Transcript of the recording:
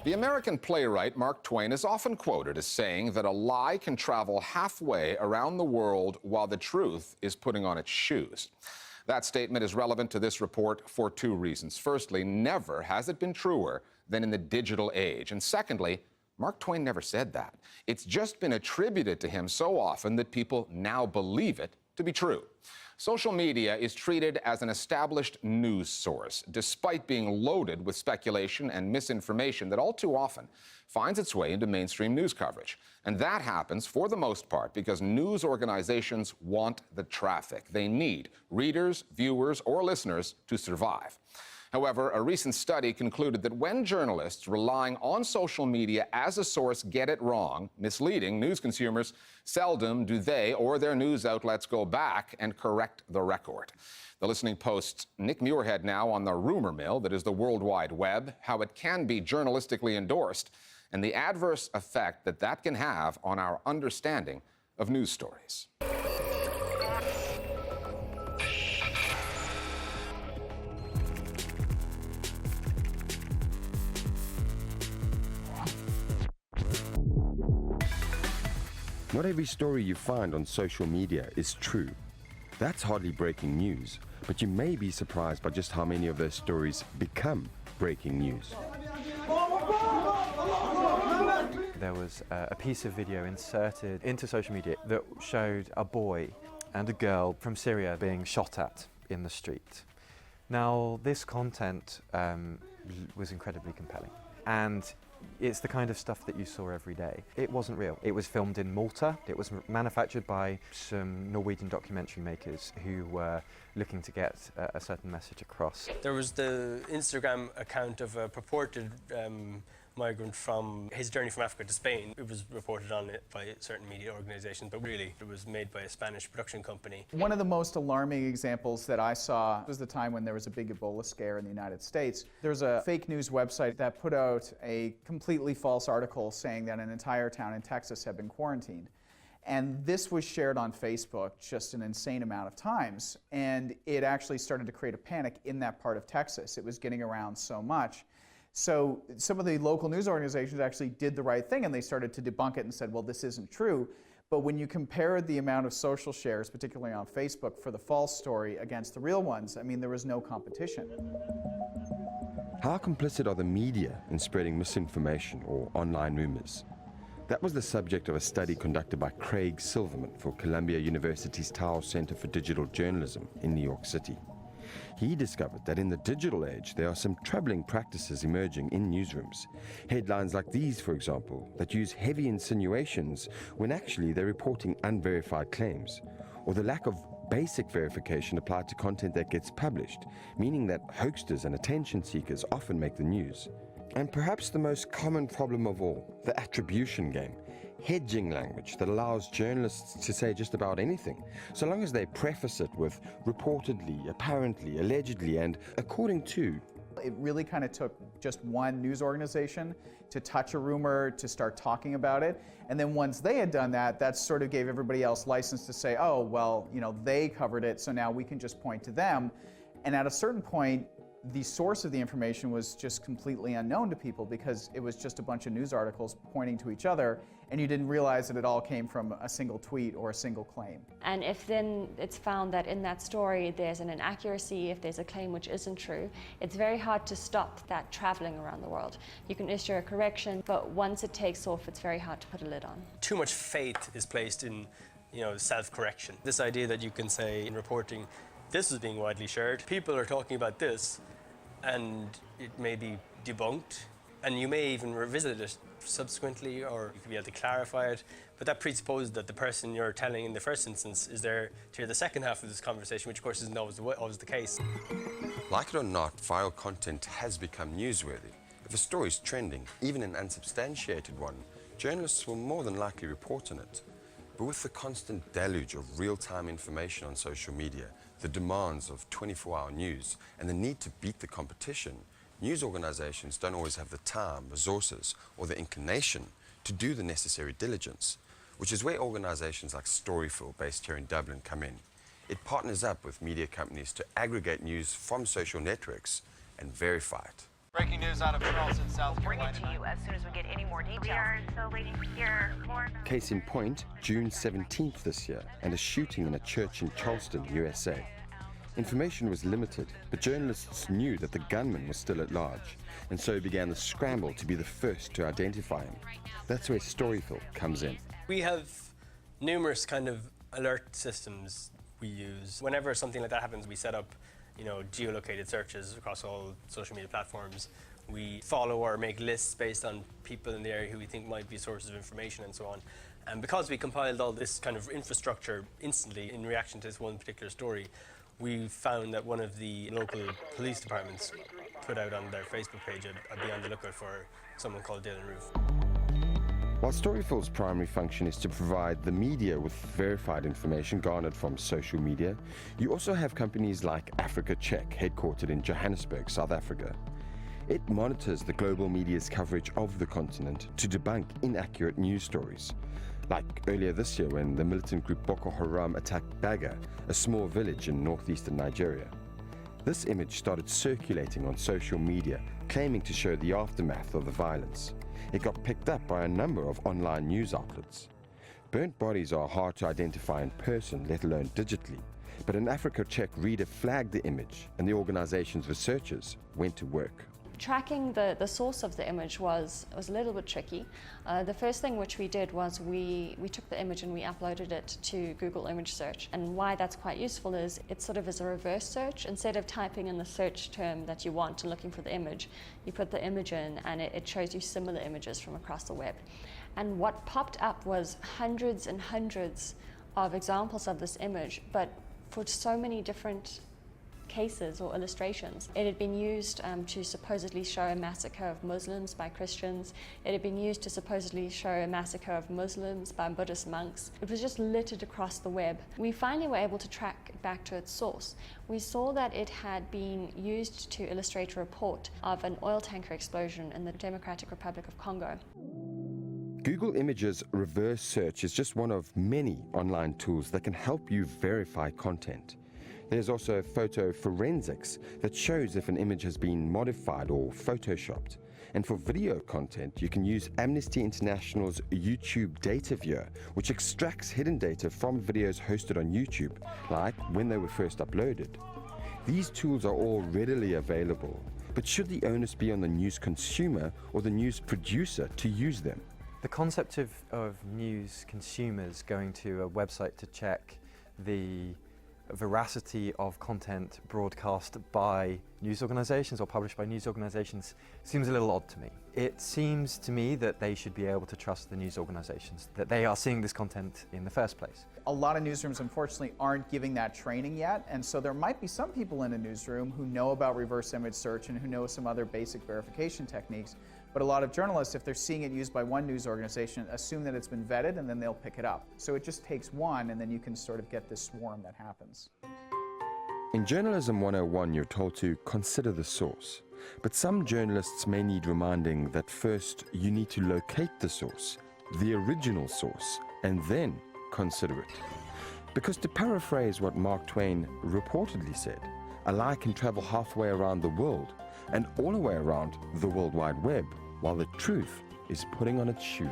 The American playwright Mark Twain is often quoted as saying that a lie can travel halfway around the world while the truth is putting on its shoes. That statement is relevant to this report for two reasons. Firstly, never has it been truer than in the digital age. And secondly, Mark Twain never said that. It's just been attributed to him so often that people now believe it to be true. Social media is treated as an established news source, despite being loaded with speculation and misinformation that all too often finds its way into mainstream news coverage. And that happens, for the most part, because news organizations want the traffic. They need readers, viewers, or listeners to survive. However, a recent study concluded that when journalists relying on social media as a source get it wrong, misleading news consumers, seldom do they or their news outlets go back and correct the record. The Listening Post's Nick Muirhead now on the rumor mill that is the World Wide Web, how it can be journalistically endorsed, and the adverse effect that that can have on our understanding of news stories. Not every story you find on social media is true. That's hardly breaking news, but you may be surprised by just how many of those stories become breaking news. There was a piece of video inserted into social media that showed a boy and a girl from Syria being shot at in the street. Now, this content was incredibly compelling, and it's the kind of stuff that you saw every day. It wasn't real. It was filmed in Malta. It was manufactured by some Norwegian documentary makers who were looking to get a certain message across. There was the Instagram account of a purported migrant from his journey from Africa to Spain. It was reported on it by certain media organizations, but really it was made by a Spanish production company. One of the most alarming examples that I saw was the time when there was a big Ebola scare in the United States. There was a fake news website that put out a completely false article saying that an entire town in Texas had been quarantined. And this was shared on Facebook just an insane amount of times. And it actually started to create a panic in that part of Texas. It was getting around so much. So some of the local news organizations actually did the right thing and they started to debunk it and said, well, this isn't true. But when you compare the amount of social shares, particularly on Facebook, for the false story against the real ones, I mean, there was no competition. How complicit are the media in spreading misinformation or online rumors? That was the subject of a study conducted by Craig Silverman for Columbia University's Tower Center for Digital Journalism in New York City. He discovered that in the digital age, there are some troubling practices emerging in newsrooms. Headlines like these, for example, that use heavy insinuations when actually they're reporting unverified claims, or the lack of basic verification applied to content that gets published, meaning that hoaxers and attention seekers often make the news. And perhaps the most common problem of all, the attribution game. Hedging language that allows journalists to say just about anything, so long as they preface it with reportedly, apparently, allegedly, and according to. It really kind of took just one news organization to touch a rumor, to start talking about it. And then once they had done that, that sort of gave everybody else license to say, oh, well, you know, they covered it, so now we can just point to them. And at a certain point, the source of the information was just completely unknown to people because it was just a bunch of news articles pointing to each other, and you didn't realize that it all came from a single tweet or a single claim. And if then it's found that in that story there's an inaccuracy, if there's a claim which isn't true, it's very hard to stop that traveling around the world. You can issue a correction, but once it takes off, it's very hard to put a lid on. Too much faith is placed in, self-correction. This idea that you can say in reporting, this is being widely shared, people are talking about this, and it may be debunked, and you may even revisit it subsequently, or you could be able to clarify it, but that presupposes that the person you're telling in the first instance is there to hear the second half of this conversation, which of course isn't always the case. Like it or not, viral content has become newsworthy. If a story is trending, even an unsubstantiated one, journalists will more than likely report on it. But with the constant deluge of real-time information on social media, the demands of 24-hour news, and the need to beat the competition, news organizations don't always have the time, resources, or the inclination to do the necessary diligence, which is where organizations like Storyful, based here in Dublin, come in. It partners up with media companies to aggregate news from social networks and verify it. Breaking news out of Charleston, South Carolina. We'll bring it to you as soon as we get any more details. We are still waiting to hear more. Case in point, June 17th this year, and a shooting in a church in Charleston, USA. Information was limited, but journalists knew that the gunman was still at large, and so began the scramble to be the first to identify him. That's where Storyful comes in. We have numerous kind of alert systems we use. Whenever something like that happens, we set up, geolocated searches across all social media platforms. We follow or make lists based on people in the area who we think might be sources of information and so on. And because we compiled all this kind of infrastructure instantly in reaction to this one particular story, we found that one of the local police departments put out on their Facebook page a be on the lookout for someone called Dylan Roof. While Storyful's primary function is to provide the media with verified information garnered from social media, you also have companies like Africa Check, headquartered in Johannesburg, South Africa. It monitors the global media's coverage of the continent to debunk inaccurate news stories. Like earlier this year when the militant group Boko Haram attacked Baga, a small village in northeastern Nigeria. This image started circulating on social media, claiming to show the aftermath of the violence. It got picked up by a number of online news outlets. Burnt bodies are hard to identify in person, let alone digitally, but an Africa Check reader flagged the image and the organization's researchers went to work. Tracking the source of the image was a little bit tricky. The first thing which we did was we took the image and we uploaded it to Google image search. And why that's quite useful is it sort of is a reverse search. Instead of typing in the search term that you want and looking for the image, you put the image in and it shows you similar images from across the web. And what popped up was hundreds and hundreds of examples of this image, but for so many different cases or illustrations. It had been used to supposedly show a massacre of Muslims by Christians. It had been used to supposedly show a massacre of Muslims by Buddhist monks. It was just littered across the web. We finally were able to track it back to its source. We saw that it had been used to illustrate a report of an oil tanker explosion in the Democratic Republic of Congo. Google Images reverse search is just one of many online tools that can help you verify content. There's also photo forensics that shows if an image has been modified or photoshopped. And for video content, you can use Amnesty International's YouTube Data Viewer, which extracts hidden data from videos hosted on YouTube, like when they were first uploaded. These tools are all readily available, but should the onus be on the news consumer or the news producer to use them? The concept of news consumers going to a website to check the veracity of content broadcast by news organizations or published by news organizations seems a little odd to me. It seems to me that they should be able to trust the news organizations, that they are seeing this content in the first place. A lot of newsrooms, unfortunately, aren't giving that training yet, and so there might be some people in a newsroom who know about reverse image search and who know some other basic verification techniques, but a lot of journalists, if they're seeing it used by one news organization, assume that it's been vetted and then they'll pick it up. So it just takes one, and then you can sort of get this swarm that happens. In Journalism 101, you're told to consider the source. But some journalists may need reminding that first you need to locate the source, the original source, and then consider it. Because to paraphrase what Mark Twain reportedly said, a lie can travel halfway around the world and all the way around the World Wide Web, while the truth is putting on its shoes.